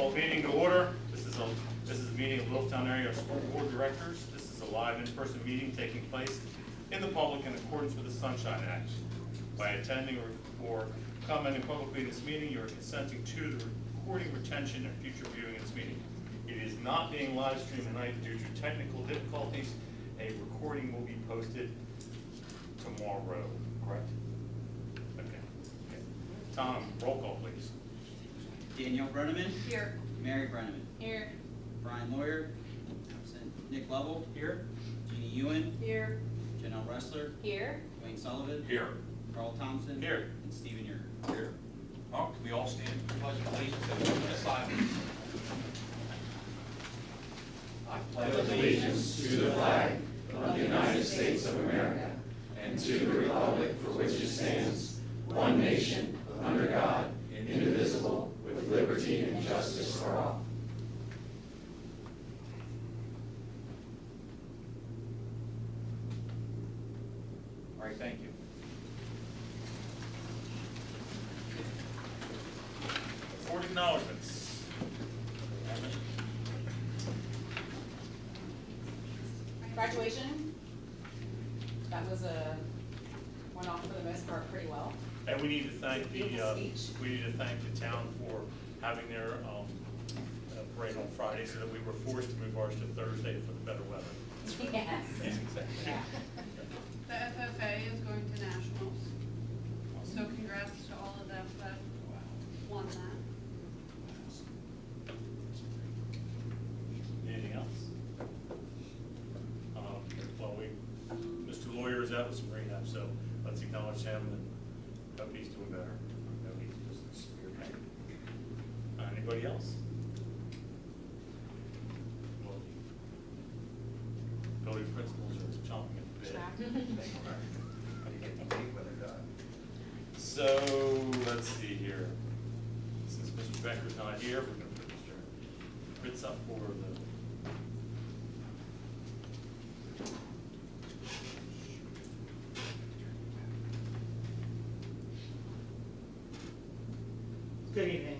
Call meeting to order. This is a meeting of Littlestown Area School Board Directors. This is a live in-person meeting taking place in the public in accordance with the Sunshine Act. By attending or commenting publicly in this meeting, you are consenting to the recording, retention, and future viewing of this meeting. It is not being live streamed tonight due to technical difficulties. A recording will be posted tomorrow, correct? Okay. Tom, roll call, please. Danielle Brenneman. Here. Mary Brenneman. Here. Brian Lawyer. Absent. Nick Lovell. Here. Jeannie Ewan. Here. Janelle Ressler. Here. Wayne Sullivan. Here. Carl Thompson. Here. And Stephen Yerger. Here. Oh, can we all stand for the pledge of allegiance and a moment of silence? I pledge allegiance to the flag of the United States of America and to the republic for which it stands, one nation, under God, indivisible, with liberty and justice for all. All right, thank you. Board acknowledgements. Graduation. That was went off for the most part pretty well. And we need to thank the Beautiful speech. town for having their parade on Friday, so that we were forced to move ours to Thursday for the better weather. Yes. Yeah. The FFA is going to nationals, so congrats to all of them that won that. Anything else? Well, Mr. Lawyer is out with some rehab, so let's acknowledge him and hope he's doing better. I know he's just in severe pain. Anybody else? Well, building principals are chomping at the bit. So let's see here. Since Mr. Becker's not here, we're going to put Mr. Fritz up for the. Good evening.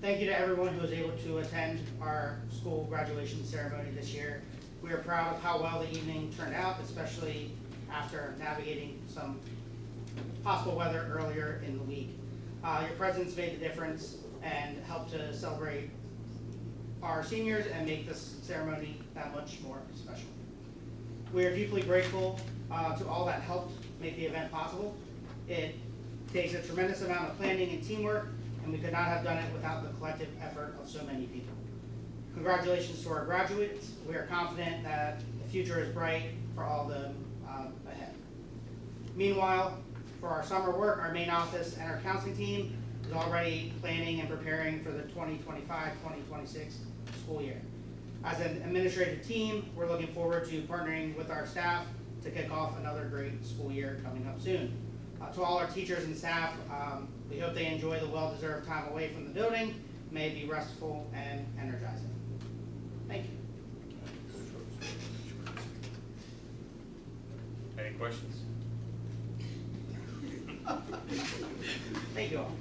Thank you to everyone who was able to attend our school graduation ceremony this year. We are proud of how well the evening turned out, especially after navigating some possible weather earlier in the week. Your presence made the difference and helped to celebrate our seniors and make this ceremony that much more special. We are deeply grateful to all that helped make the event possible. It takes a tremendous amount of planning and teamwork, and we could not have done it without the collective effort of so many people. Congratulations to our graduates. We are confident that the future is bright for all of them ahead. Meanwhile, for our summer work, our main office and our counseling team is already planning and preparing for the 2025-2026 school year. As an administrative team, we're looking forward to partnering with our staff to kick off another great school year coming up soon. To all our teachers and staff, we hope they enjoy the well-deserved time away from the building. May it be restful and energizing. Thank you. Any questions? Thank you all.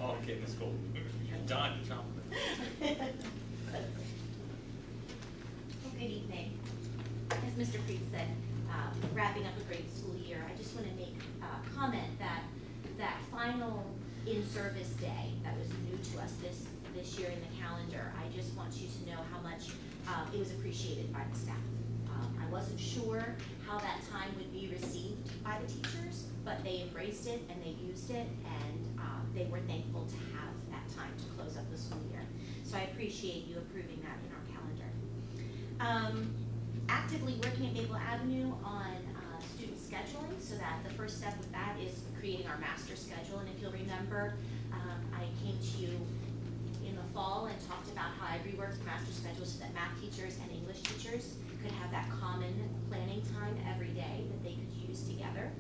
Oh, okay, Ms. Gold. You're dying to jump. Good evening. As Mr. Creed said, wrapping up a great school year, I just want to make a comment that that final in-service day that was new to us this year in the calendar, I just want you to know how much it was appreciated by the staff. I wasn't sure how that time would be received by the teachers, but they embraced it and they used it, and they were thankful to have that time to close up the school year. So I appreciate you approving that in our calendar. Actively working at Maple Avenue on student scheduling, so that the first step with that is creating our master schedule. And if you'll remember, I came to you in the fall and talked about how I reworked the master schedule so that math teachers and English teachers could have that common planning time every day that they could use together,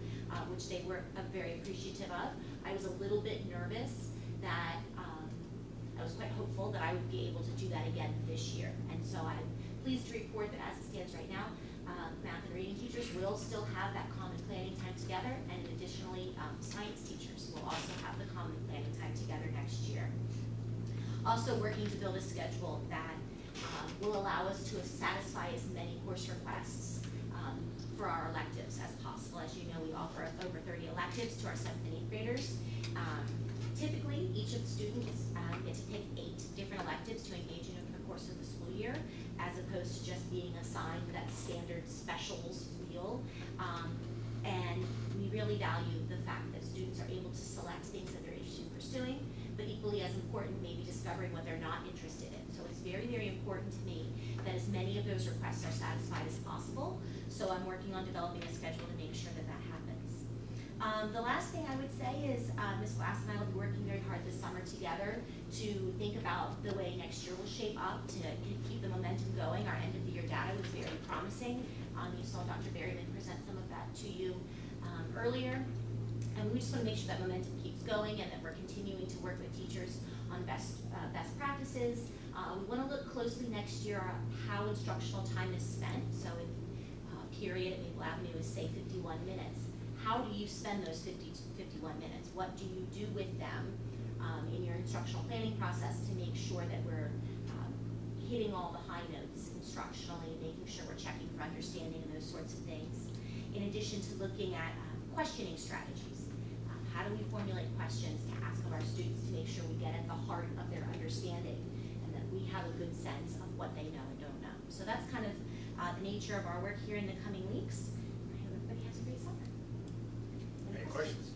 which they were very appreciative of. I was a little bit nervous that I was quite hopeful that I would be able to do that again this year. And so I'm pleased to report that as it stands right now, math and reading teachers will still have that common planning time together, and additionally, science teachers will also have the common planning time together next year. Also working to build a schedule that will allow us to satisfy as many course requests for our electives as possible. As you know, we offer over 30 electives to our 7th and 8th graders. Typically, each of the students get to pick 8 different electives to engage in over the course of the school year, as opposed to just being assigned that standard specials wheel. And we really value the fact that students are able to select things that they're interested in pursuing, but equally as important, maybe discovering what they're not interested in. So it's very, very important to me that as many of those requests are satisfied as possible. So I'm working on developing a schedule to make sure that that happens. The last thing I would say is Ms. Glass and I will be working very hard this summer together to think about the way next year will shape up to keep the momentum going. Our end of the year data was very promising. You saw Dr. Berryman present some of that to you earlier. And we just want to make sure that momentum keeps going and that we're continuing to work with teachers on best practices. We want to look closely next year at how instructional time is spent. So if period at Maple Avenue is, say, 51 minutes, how do you spend those 51 minutes? What do you do with them in your instructional planning process to make sure that we're hitting all the high notes instructionally, making sure we're checking for understanding and those sorts of things. In addition to looking at questioning strategies. How do we formulate questions to ask of our students to make sure we get at the heart of their understanding and that we have a good sense of what they know and don't know. So that's kind of the nature of our work here in the coming weeks. I hope everybody has a great summer. Any questions?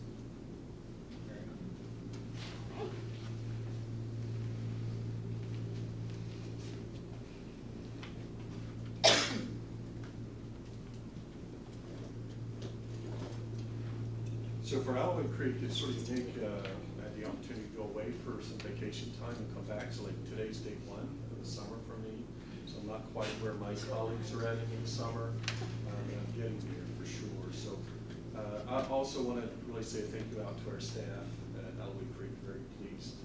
Okay. So for Alvin Creek, it's sort of unique. I had the opportunity to go away for some vacation time and come back. So like today's day 1 of the summer for me. So I'm not quite where my colleagues are at in the summer. I'm getting there for sure. So I also want to really say thank you out to our staff at Alvin Creek. Very pleased.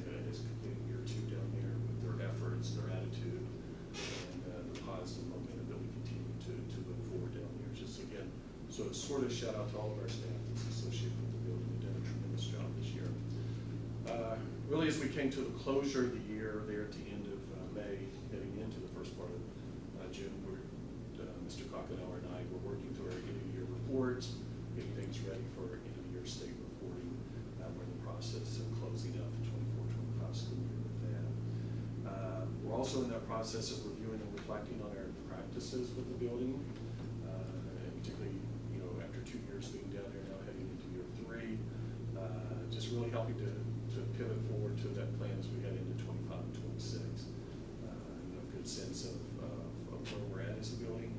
It's completing year 2 down there with their efforts, their attitude, and the positive momentum that we continue to look forward down there. Just again, so sort of shout out to all of our staff that's associated with the building. They've done a tremendous job this year. Really, as we came to the closure of the year there at the end of May, heading into the first part of June, Mr. Kochenauer and I were working through our end-of-year reports, getting things ready for end-of-year state reporting. We're in the process of closing out the 24-25 school year with that. We're also in that process of reviewing and reflecting on our practices with the building, and particularly, after 2 years being down there, now heading into year 3, just really helping to pivot forward to that plan as we head into 25 and 26. A good sense of where we're at as a building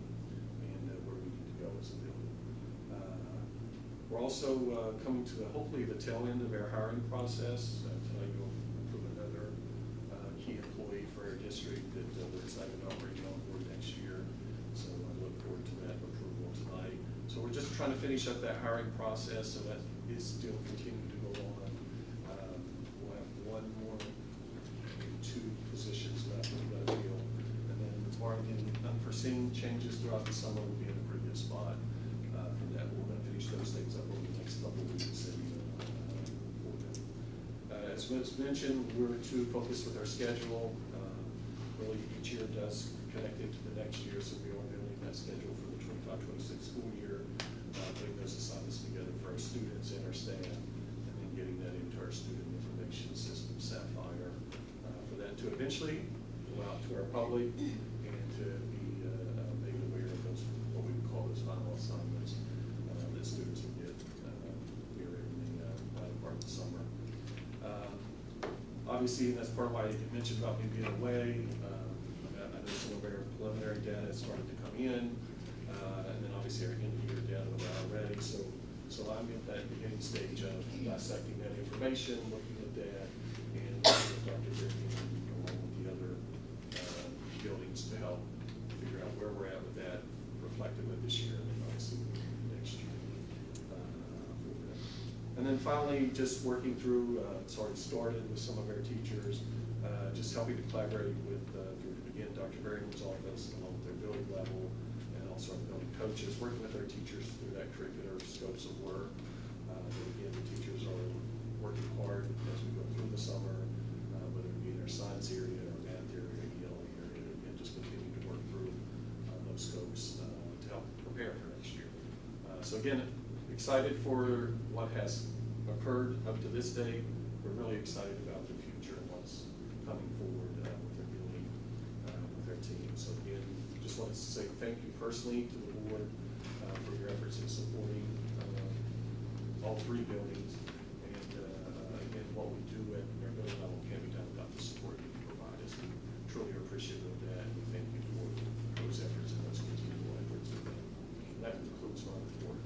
and where we need to go as a building. We're also coming to hopefully the tail end of our hiring process. Tonight you'll approve another key employee for our district that we're excited about bringing on board next year. So I look forward to that approval tonight. So we're just trying to finish up that hiring process, so that is still continuing to go on. We'll have 1 more, maybe 2 positions left we've got to fill. And then barring any unforeseen changes throughout the summer, we'll be in a pretty good spot from that. We're going to finish those things up over the next couple of weeks. And as was mentioned, we're too focused with our schedule. Really, each year does connect into the next year, so we are building that schedule for the 25-26 school year, putting those assignments together for our students and our staff, and then getting that into our student information system, Sapphire, for that to eventually go out to our public and to be made aware of those, what we would call those final assignments that students will get here in the latter part of the summer. Obviously, and that's part of why you mentioned about me being away. I know some of our preliminary data has started to come in, and then obviously our end-of-year data we're already. So I'm at that beginning stage of dissecting that information, looking at that, and working with Dr. Berryman along with the other buildings to help figure out where we're at with that, reflective of this year, and then obviously next year. And then finally, just working through, it's already started with some of our teachers, just helping to collaborate with, again, Dr. Berryman's office, along with their building level, and also our building coaches, working with our teachers through that curricular scopes of work. Again, the teachers are working hard as we go through the summer, whether it be in our again, excited for what has occurred up to this day. We're really excited about the future and what's coming forward with their doing, with their team. So again, just wanted to say thank you personally to the board for your efforts in supporting all three buildings. And again, what we do at our building level can be done without the support that you provide us. We truly are appreciative of that, and we thank you for those efforts and those continual efforts. And that concludes my report.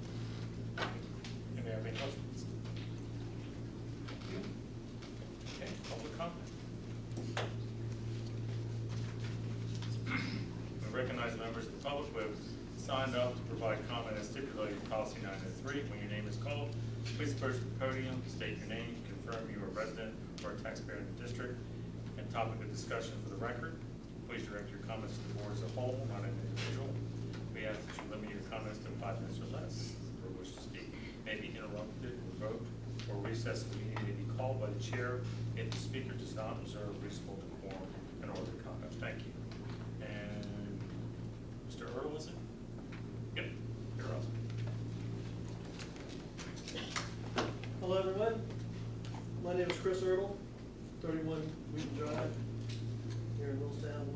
Anybody have any questions? Okay, public comment. We recognize members of the public who have signed up to provide comment as stipulated in policy 903. When your name is called, please approach the podium, state your name, confirm you are a resident or a taxpayer in the district, and topic of discussion for the record. Please direct your comments to the board as a whole, not an individual. We ask that you limit your comments to 5 minutes or less. For wish to speak may be interrupted, revoked, or recessed. The meeting may be called by the chair if the speaker does not observe reasonable decorum in order to conduct. Thank you. And Mr. Earl, is it? Yep, you're up. Hello, everyone. My name is Chris Erdl, 31 Wheaton Drive, here in Littlestown,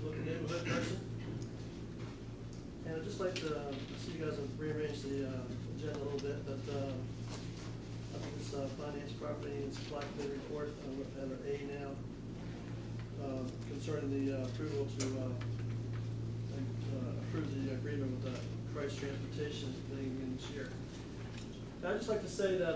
local neighborhood person. And I'd just like to see you guys have rearranged the agenda a little bit, but I think this finance, property, and supply committee report, we're at A now, concerning the approval to approve the agreement with Christ Transportation being in this year. I'd just like to say that I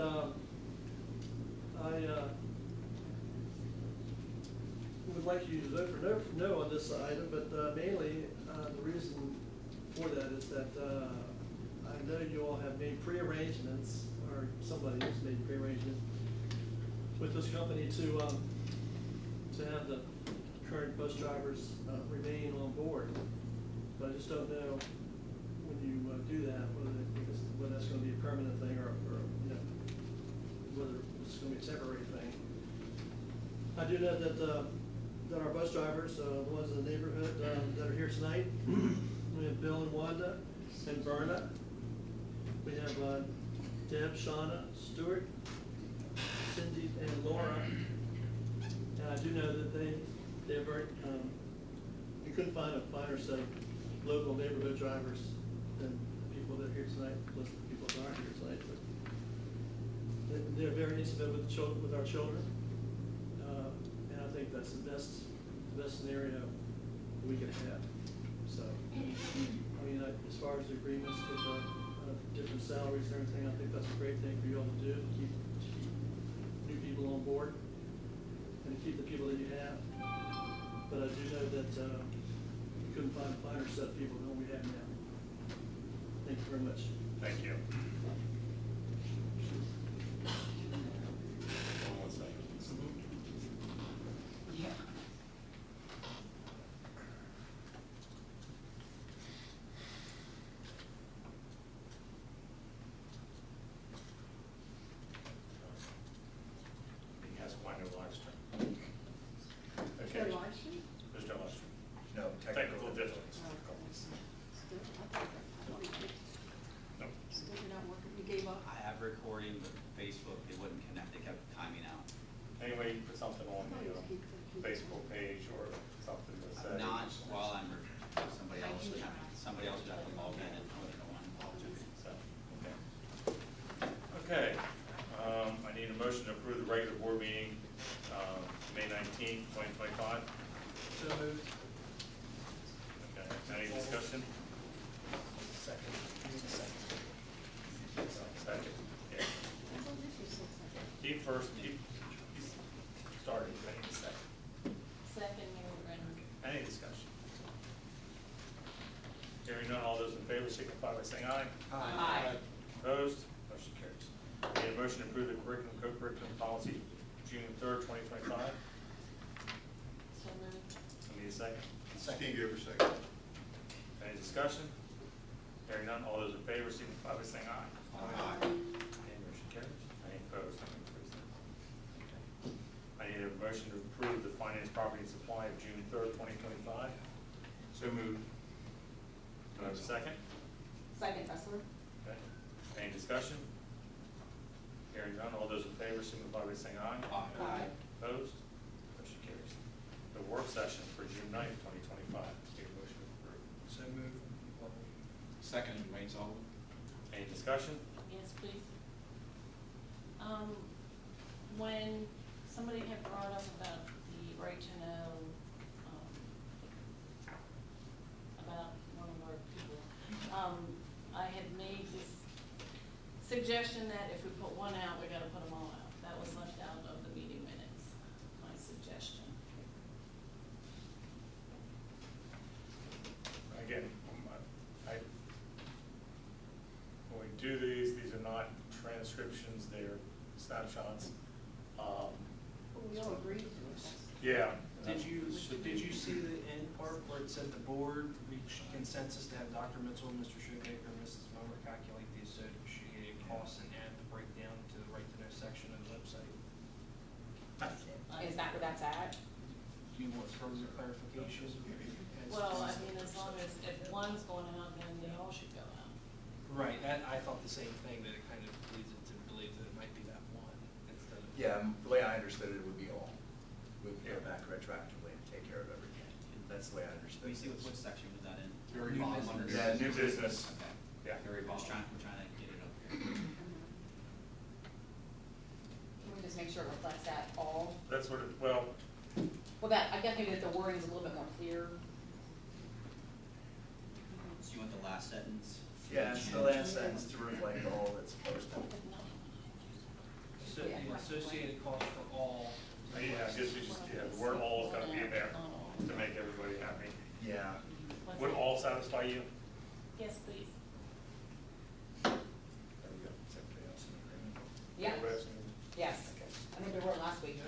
would like you to vote for no on this item, but mainly the reason for that is that I know you all have made pre-arrangements, or somebody has made pre-arrangements with this company to have the current bus drivers remain on board. But I just don't know when you do that, whether that's going to be a permanent thing or you know, whether it's going to be a temporary thing. I do know that our bus drivers, the ones in the neighborhood that are here tonight, we have Bill and Wanda and Berna. We have Deb, Shauna, Stuart, Cindy, and Laura. And I do know that they're very, we couldn't find a finer set of local neighborhood drivers than the people that are here tonight, plus the people that aren't here tonight. But they're very intimate with children, with our children, and I think that's the best scenario we can have. So, I mean, as far as the agreements with different salaries and everything, I think that's a great thing for you all to do, to keep new people on board and to keep the people that you have. But I do know that you couldn't find a finer set of people than we have now. Thank you very much. Thank you. Hold on 1 second. Yeah. He has one no live stream. Okay. No live stream? There's no live stream. No, Technical difficulties. No. Still you're not working, you gave up? I have recording, but Facebook, it wouldn't connect, it kept timing out. Anyway, you put something on the Facebook page or something to say. Not while I'm, somebody else would have to log in and put it on. So, okay. Okay, I need a motion to approve the regular board meeting, May 19th, 2025. So moved. Okay, any discussion? Second. Second, yeah. He first, he started, I need a second. Second, Mayor Brennan. Any discussion? Hearing none, all those in favor signify by saying aye. Aye. Opposed? Motion carries. I need a motion to approve the curriculum, co-curriculum policy, June 3rd, 2025. So moved. I need a second. Second, give a second. Any discussion? Hearing none, all those in favor signify by saying aye. Aye. Any motion carries? Any opposed? Any opposed? Okay. I need a motion to approve the finance, property, and supply of June 3rd, 2025. So moved. Do I have a second? Second, Fessler. Okay. Any discussion? Hearing none, all those in favor signify by saying aye. Aye. Opposed? Motion carries. The work session for June 9th, 2025. Need a motion to approve. So moved. Second, Wayne Sullivan. Any discussion? Yes, please. When somebody had brought up about the right to know, about one of our people, I had made this suggestion that if we put one out, we gotta put them all out. That was left out of the meeting minutes, my suggestion. Again, when we do these are not transcriptions, they're snapshots. We all agreed to it. Yeah. Did you see the end part where it said the board reached consensus to have Dr. Mitchell, Mr. Shoemaker, and Mrs. Momer calculate the associated costs and add the breakdown to the right to know section of the website? Is that where that's at? Do you want further clarification? Well, I mean, as long as, if one's going out, then they all should go out. Right, I thought the same thing, that it kind of leads it to believe that it might be that one instead of. Yeah, the way I understood it would be all. We'd go back retroactively and take care of everything. That's the way I understood Let me it. see what section was that in? Very New bottom business. Yeah, new business. Okay. Yeah. Very bottom. We're trying to get it up here. Can we just make sure it reflects that all? That's what it, well, That, I guess maybe that the wording's a little bit more clear. So you want the last sentence? Yeah, it's the last sentence to reflect all that's supposed to. So the associated cost for all. yeah, I guess we just, the word all is gonna be in there to make everybody happy. Yeah. Would all satisfy you? Yes, please. There we go. Is everybody else in agreement? Yeah, Everybody else yes. Okay. I think we were last week.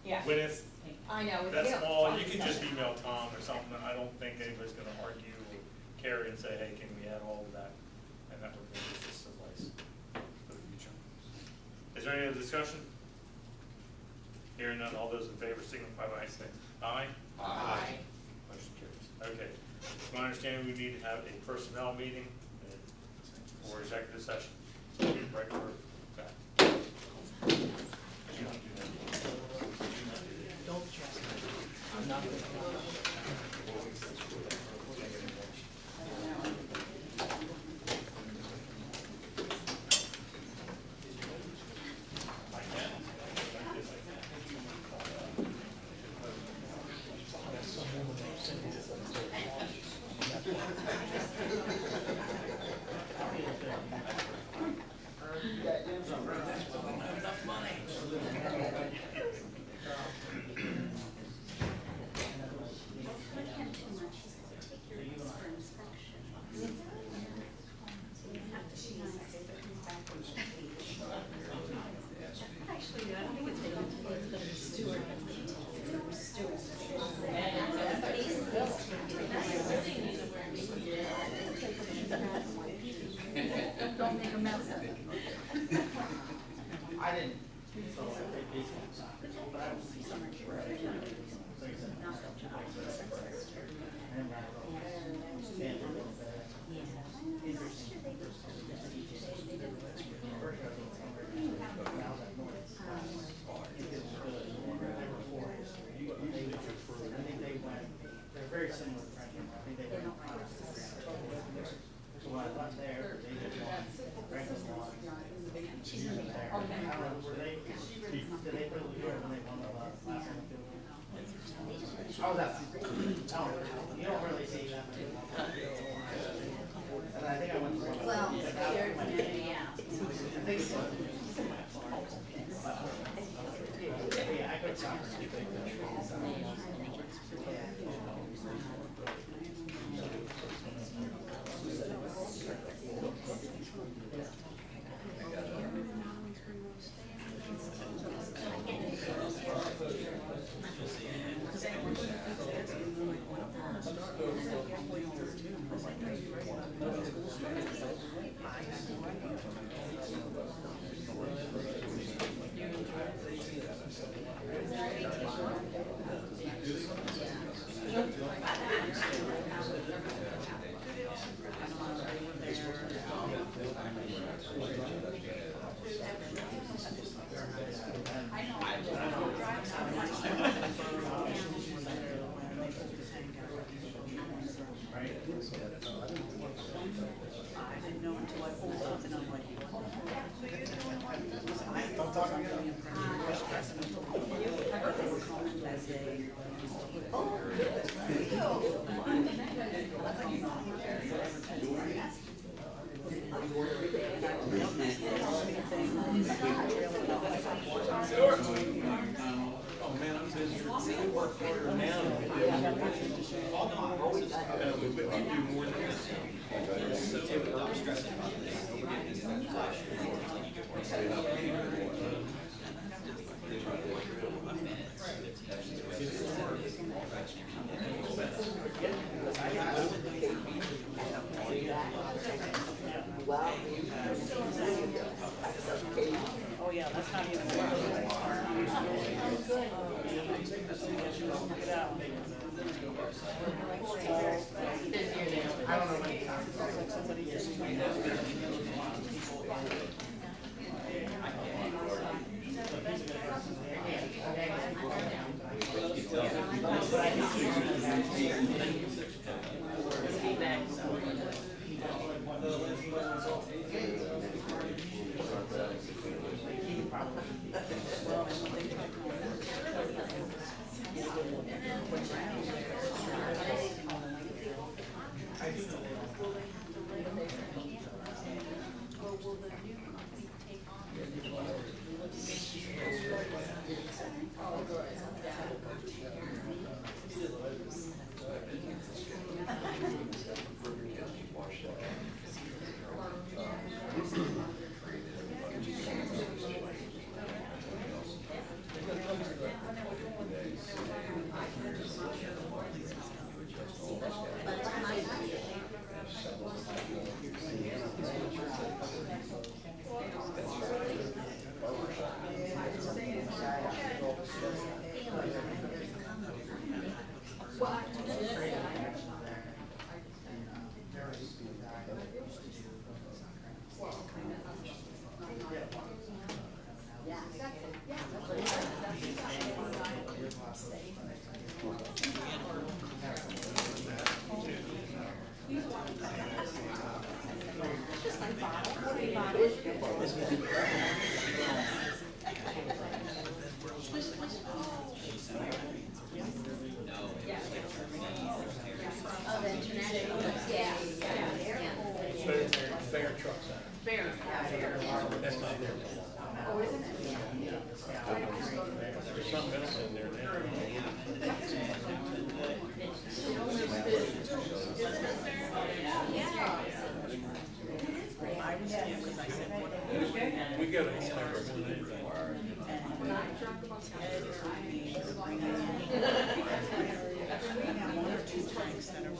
Yeah. When it's I know. that we don't- small, you can just email Tom or something. I don't think anybody's gonna argue or Carrie and say, hey, can we add all of that? And that would maybe just suffice for the future. Is there any other discussion? Hearing none, all those in favor signify by saying aye. Aye. Motion carries. Okay. It's my understanding we need to have a personnel meeting or executive session. Regular back. Don't chastise me. I'm not going to. I didn't. They're very similar to Franklin. I think they went. So when I left there, they did one, Franklin's one. She was there. I don't know, were they, did they play the year when they won the last one? Oh, that's, you don't really see that many. And I think I went to one. Well, Yeah. I think so. Yeah, I could soccer. didn't know until I pulled up and I'm like, what? Don't talk again. I got this comment as a. Oh, man, I'm busy. We work harder now than we did when we were in but we do more than this. I'm stressing about this. You get into that flash, you get more excited about it. Oh, yeah, that's not even. Get out. I don't know many times. Somebody just. Or will the new company take on? Fair truck center. Fair. That's not there. Oh, isn't it? There's something else in there now. We got a hammer more than anything.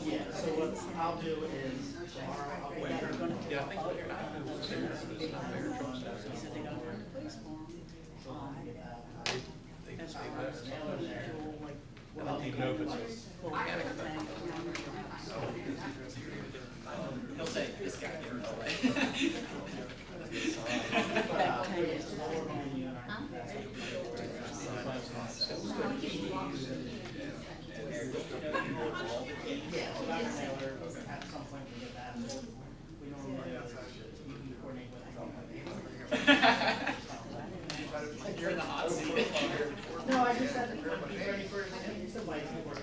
Yeah, so what I'll do is tomorrow I'll go back. Yeah, I think what you're not doing is it's not fair truck center. Said they got a place for them. They That's just why I leave was that. telling Joel, like, I don't even know if it's a mechanic thing. He'll say, this guy here, no way. Yeah, so that's Taylor, at some point we get that, so we normally, you coordinate with. You're in the hot seat. No, I just said, he's ready for, it's a light work.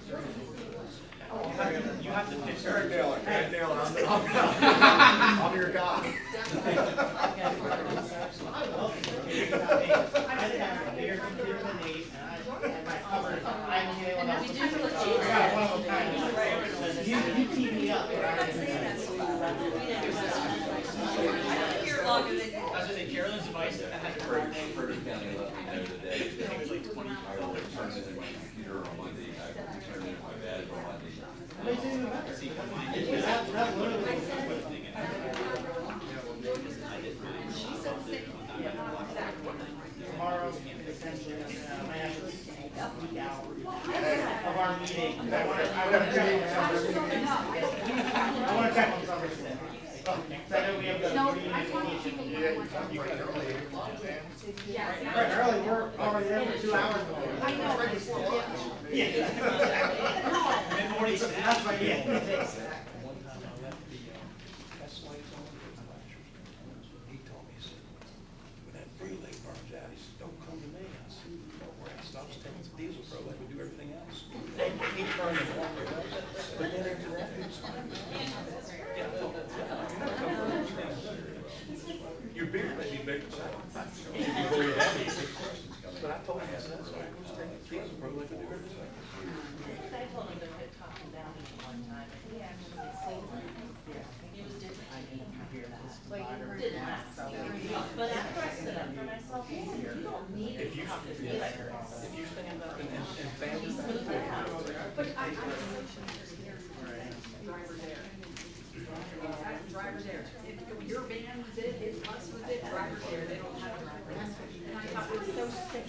You have to pitch. Eric Taylor, Eric Taylor, I'm your guy. I love it. I didn't have a bigger computer than Nate, and I covered, I'm the one else. I got one of a kind. You keep me up. I was gonna say Carolyn's advice, I had to Frederick County let me know today that I was like 20, I will turn it in my computer on Monday, I will turn it in my bed on Monday. see what mine is. That's literally. Tomorrow, essentially, I might have to take a week out of our meeting. I wanna check on something today. So I know we have the reunification. Right, early, we're already there for 2 hours. I know. Yeah. Mid-morning snack. That's right, yeah. diesel pro like we do everything else. Keep turning it. But then after that, it's fine. Yeah, your beard may be bigger, but very heavy. But I told him, I said, that's why we're staying diesel pro like we do everything else. I told him to quit talking down to me one time, and he actually said, he was different. Well, you didn't last year. But after I stood up for myself, you don't need to talk to me like this. If you stand up and family. But I driver there. Exactly, driver there. If your van was it, if us was it, driver there, they don't have a driver. And I thought it was so sick.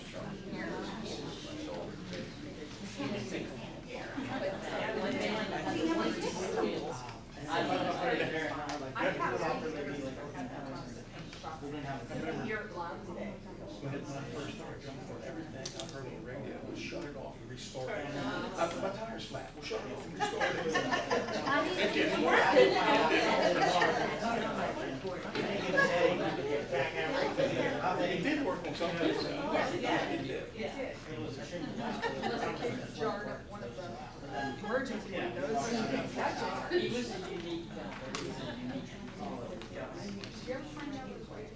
When I first started jumping for everything, I heard on the radio, we'll shut it off and restart it. My tire's flat, we'll shut it off and restart it. It didn't work. It did work on some things. It did. Jarred up one of the emergency windows. He was a unique. Did you ever find out it was right?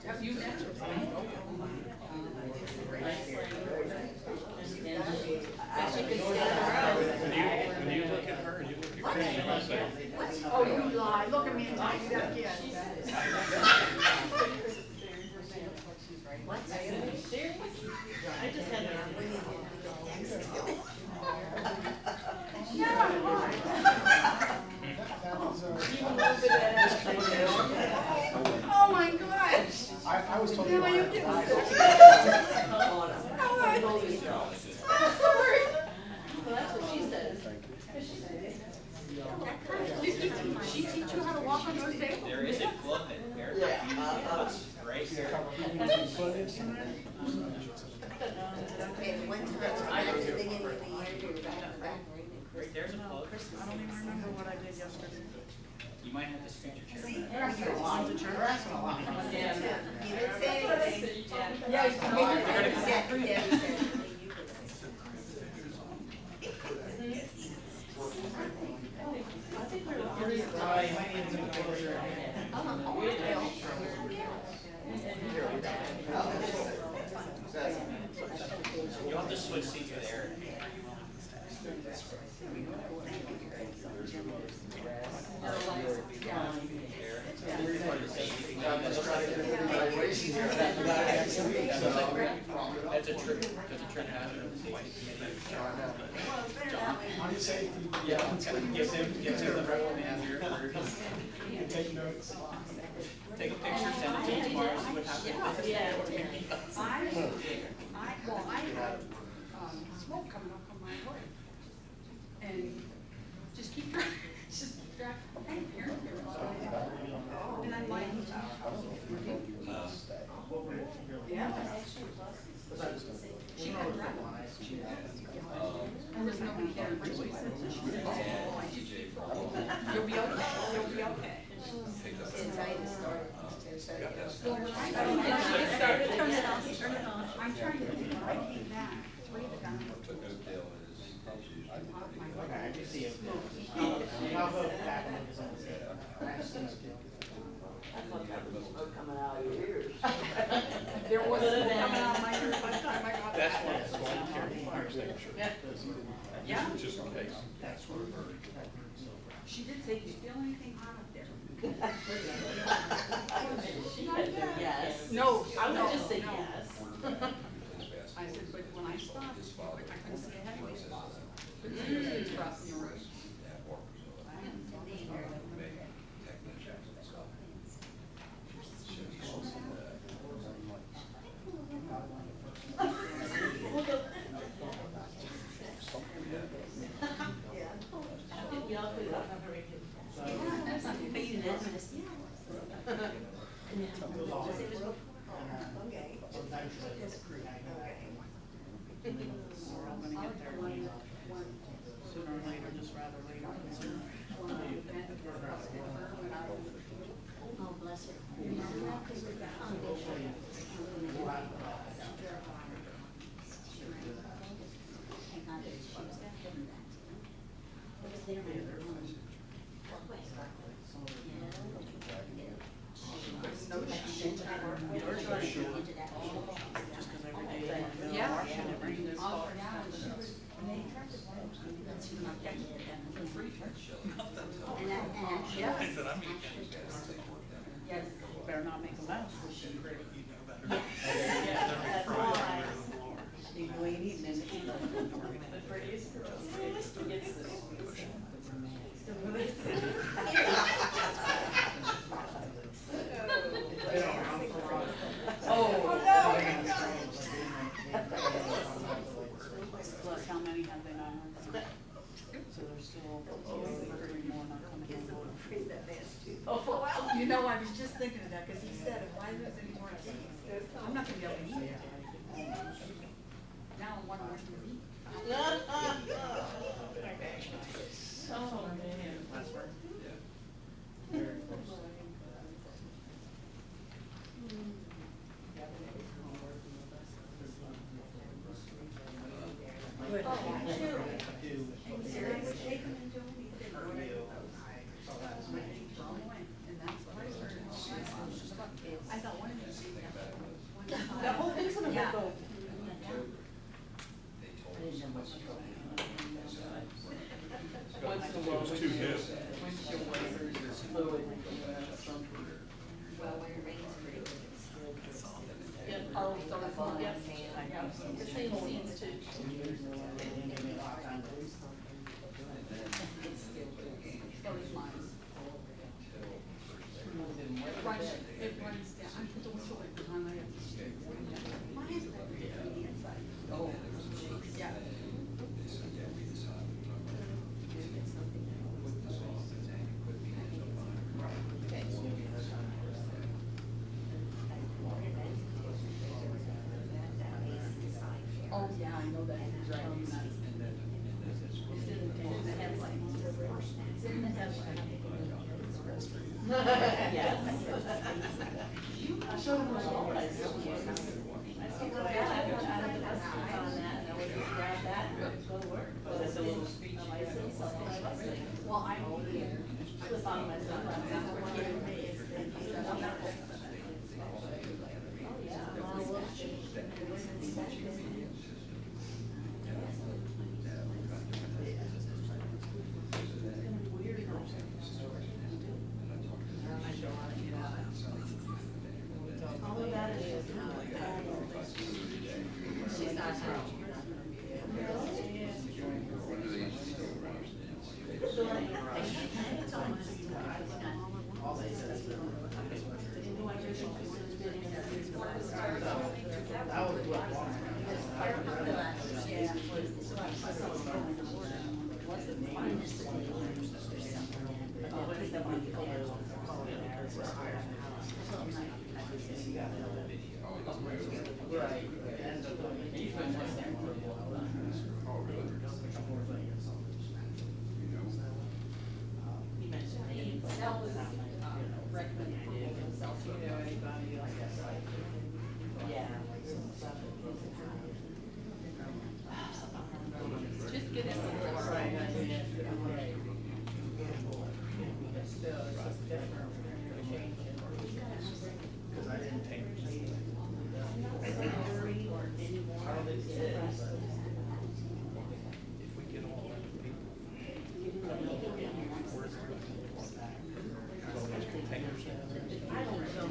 Have you met her? When you look at her and you look at Chrissy, you say, Oh, you lie. Look at me and tell me that again. What? Serious? I just had to. Oh my gosh. I was told. How are you doing? Well, that's what she says. She teach you how to walk on those tables? there is a club that wears right here. Okay, the one time I was thinking of the year, There's a plug. I don't even remember what I did yesterday. You might have to scoot your chair See, back. you're on the church. You didn't say anything. Yeah, you Oh, made it. yeah, you said it. You'll have to switch seats with Eric. That's a trick hazard. Yeah, give him the reprimand. Take notes. Take a picture, send it to him tomorrow, see what happens. I had smoke coming up on my hood. And just keep driving, hey, here. And I'm like, yeah. She couldn't drive. There was nobody there. You'll be okay, you'll be okay. Turn it on. I'm trying to do the right thing back. Three of the guys. Okay, I do see it. I'll go back and look at some of the I just didn't do Coming out of your ears. There was smoke coming out of my ears by the time I got That's back. why it's going to carry fire extinguisher. Yeah. Just in case. That's where we're. She did say, do you feel anything hot up there? Yes. No, I would no, just say no. yes. I said, but when I stopped, I couldn't see ahead of me. It's crossing the road. Y'all could have a record. Okay. Sometimes it's crew hanging back. We're all gonna get there sooner or later, just rather later than sooner. into that. Just 'cause every day they go Yeah. washing, it rains. Oh, yeah. And Yes. yes, better not make a mess. That's why. You go ain't eating anything. The prettiest girl gets this. Plus, how many have they not heard? So there's still 3 more not coming in. Oh, well, you know, I was just thinking of that, cause he said, if I lose any more keys, I'm not gonna be able to eat it. Now I'm wondering what to eat. Oh, man. I thought one of these. That whole incident Yeah. with Once in a while, It's too new. windshield wipers is fluid. Well, when it rains pretty good. Yeah, oh, so, yes, yeah, casino seats too. So is mine. It runs down, I put the windshield wipers on there. Mine is like on the inside. Oh. Yeah. Oh, yeah, I know that. It's in the headlights. It's in the headlights. Yes. I showed him my own. I said, well, yeah, I put out of the bus on that, and I would just grab that and go to work. But it's a little speech. License, Well, I. Slip on my sunglasses. Oh, yeah. All of that is, she's not He mentioned he himself was recommended himself, you know, anybody like that, like, yeah. Just get it. Still, it's just different, change it. Cause I didn't take. I don't think it is, but. If we get all that people. Where's the containers? I don't know.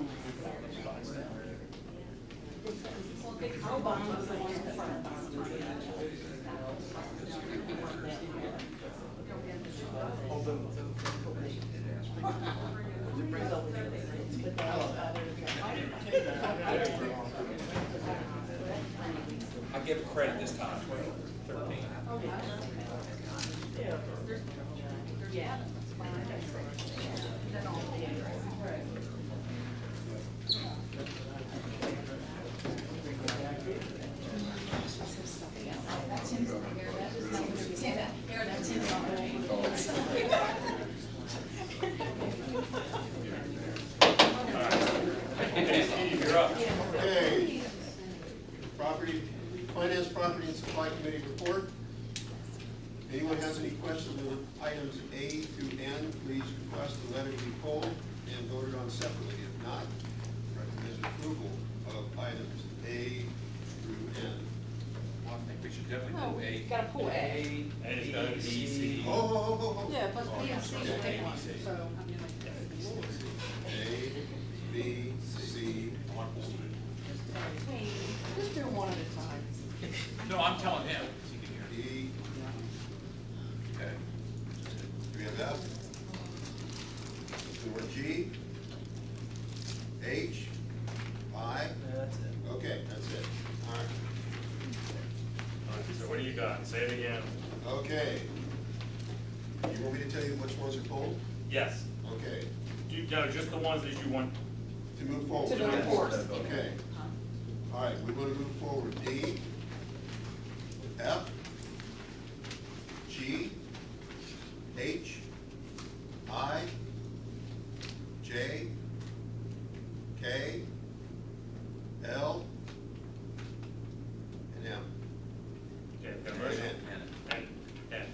Our bond was the one in front. I give credit this time, 13. Yeah. You're up. Okay. Finance, Property and Supply Committee report. Anyone has any questions on items A through N, please request the letter be pulled and voted on separately. If not, recommend approval of items A through N. Well, I think we should definitely No, do A. you gotta pull A. A is gotta be B, C. C. Oh. Yeah, but B and C will take one, Okay. so. A, B, C, I want to pull it. Just do one at a time. No, I'm telling him. He can hear. E. Okay. Do we have F? The word G? H? I? That's it. Okay, that's it. All right. All right, so what do you got? Say it again. Okay. You want me to tell you which ones are pulled? Yes. Okay. No, just the ones that you want. To move forward. To move forward. Okay. All right, we want to move forward. D, F, G, H, I, J, K, L, and M. Okay, got a motion. And And.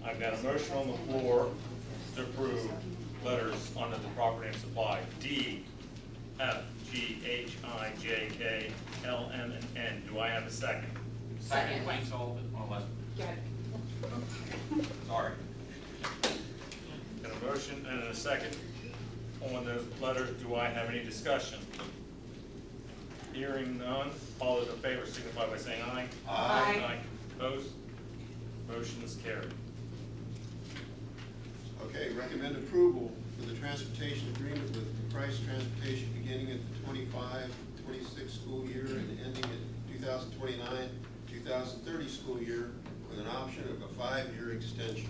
I've got a motion on the floor to approve letters under the property and supply. D, F, G, H, I, J, K, L, M, and N. Do I have a second? Second, Wayne Sullivan, on left. Go ahead. Sorry. Got a motion and a second on those letters. Do I have any discussion? Hearing none, all those in favor signify by saying aye. Aye. Opposed? Motion is carried. Okay, recommend approval for the transportation agreement with Price Transportation beginning at the 25-26 school year and ending at 2029-2030 school year with an option of a 5-year extension.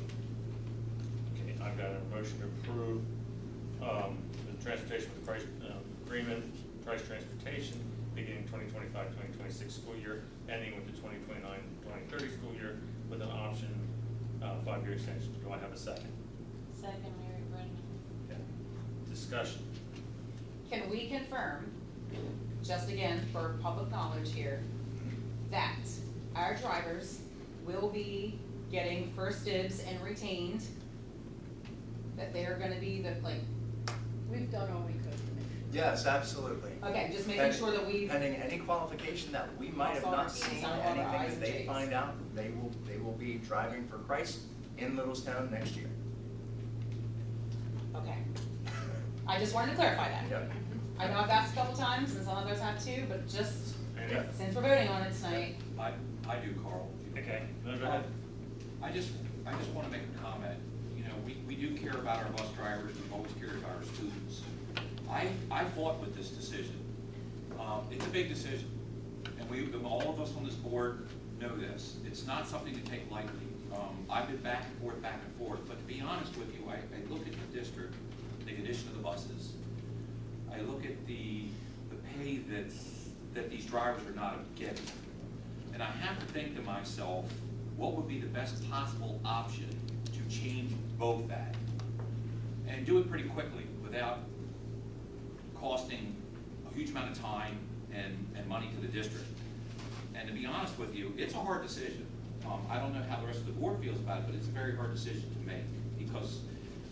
Okay, I've got a motion to approve the transportation with the price agreement, price transportation, beginning 2025-2026 school year, ending with the 2029-2030 school year, with an option 5-year extension. Do I have a second? Second, Mary Brennan. Okay. Discussion. Can we confirm, just again for public knowledge here, that our drivers will be getting first dibs and retained? That they are gonna be the, like, We've done all we could to make sure. Yes, absolutely. okay, just making sure that we, Pending any qualification that we might have Cross our not Ts, seen, dot all our anything Is that and they Js. find out, they will be driving for Christ in Littlestown next year. okay. I just wanted to clarify that. Yep. I know I've asked a couple times and some others have too, but just, Any? since we're voting on it tonight, I do, Carl. Okay, no, go ahead. I just want to make a comment. You know, we do care about our bus drivers, we've always cared about our students. I fought with this decision. It's a big decision, and all of us on this board know this. It's not something to take lightly. I've been back and forth, but to be honest with you, I look at the district, the condition of the buses. I look at the pay that these drivers are not getting. And I have to think to myself, what would be the best possible option to change both that? And do it pretty quickly without costing a huge amount of time and money to the district. And to be honest with you, it's a hard decision. I don't know how the rest of the board feels about it, but it's a very hard decision to make, because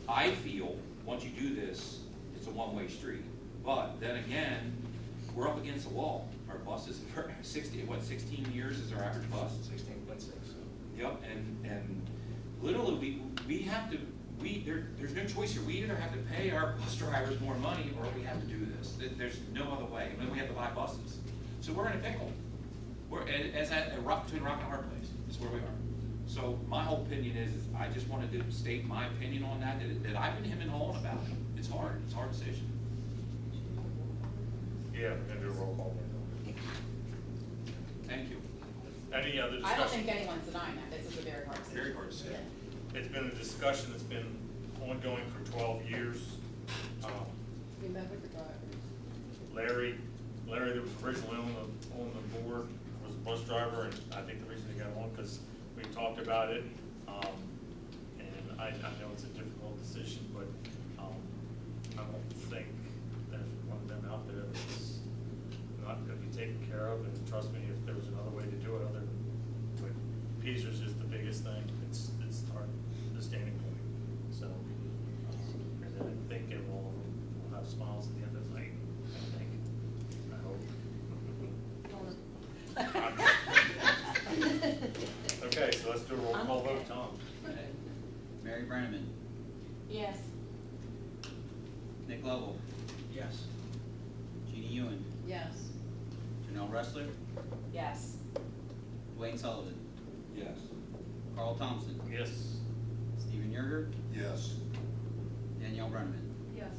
I feel once you do this, it's a one-way street. But then again, we're up against the wall. Our bus is 16 years is our average bus? 16.6. Yep, and literally we have to, there's no choice here. We either have to pay our bus drivers more money or we have to do this. There's no other way. I mean, we have to buy buses. So we're in a pickle. We're between rock and a hard place. Is where we are. So my whole opinion is I just wanted to state my opinion on that I've been hemming and hawing about it. It's hard. It's a hard decision. Yeah, we're gonna do a roll call. Thank you. Any other discussion? I don't think anyone's denying that. This is a very hard decision. Very hard decision. It's been a discussion that's been ongoing for 12 years. We met with the drivers. Larry that was originally on the board was a bus driver, and I think the reason he got on, because we talked about it. And I know it's a difficult decision, but I don't think there's one of them out there that's not gonna be taken care of, and trust me, if there was another way to do it, but Peasers is the biggest thing. It's the standing point. So, and then I think it will have Yes. Nick Lovell, Yes. Jeannie Ewan, Yes. Janelle Ressler, Yes. Dwayne Sullivan, Yes. Carl Thompson, Yes. Stephen Yerger, Yes. Danielle Brenneman, Yes.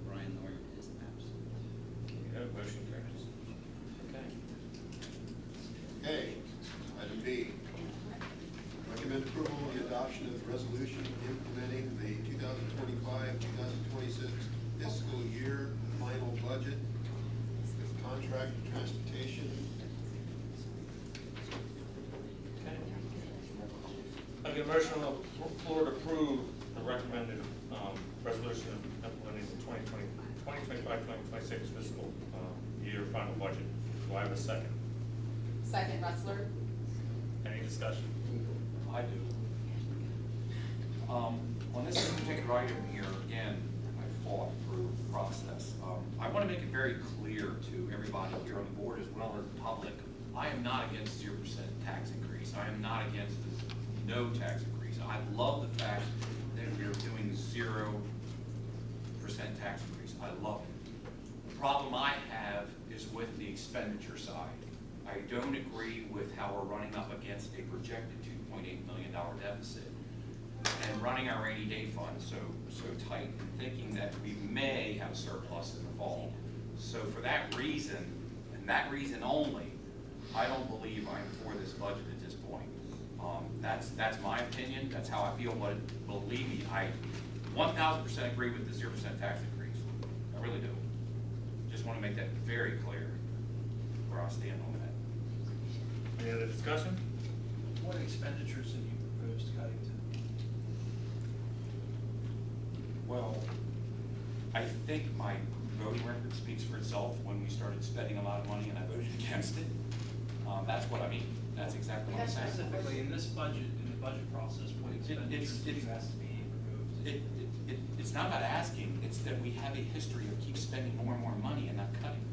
Brian Norton is absent. Okay, motion carries. Okay. Okay, item B. Recommend approval of the adoption of the resolution implementing the 2025-2026 fiscal year final budget with contract transportation. Okay. I get a motion on the floor to approve the recommended resolution implementing the 2025-2026 fiscal year final budget. Do I have a second? Second, Ressler. Any discussion? I do. On this particular item here, again, I fought through the process. I want to make it very clear to everybody here on the board as well as the public, I am not against 0% tax increase. I am not against this no tax increase. I love the fact that we're doing 0% tax increase. I love it. The problem I have is with the expenditure side. I don't agree with how we're running up against a projected $2.8 million deficit and running our rainy day fund so tight and thinking that we may have a surplus in the fall. So for that reason, and that reason only, I don't believe I'm for this budget at this point. That's my opinion. That's how I feel. But believe me, I 1,000% agree with the 0% tax increase. I really do. Just want to make that very clear where I stand on that. Any other discussion? What expenditures have you proposed cutting to? Well, I think my voting record speaks for itself when we started spending a lot of money and I voted against it. That's what I mean. That's exactly what I'm saying. Specifically, in this budget, in the budget process, what expenditures do you ask to be removed? It's not about asking, it's that we have a history of keep spending more and more money and not cutting.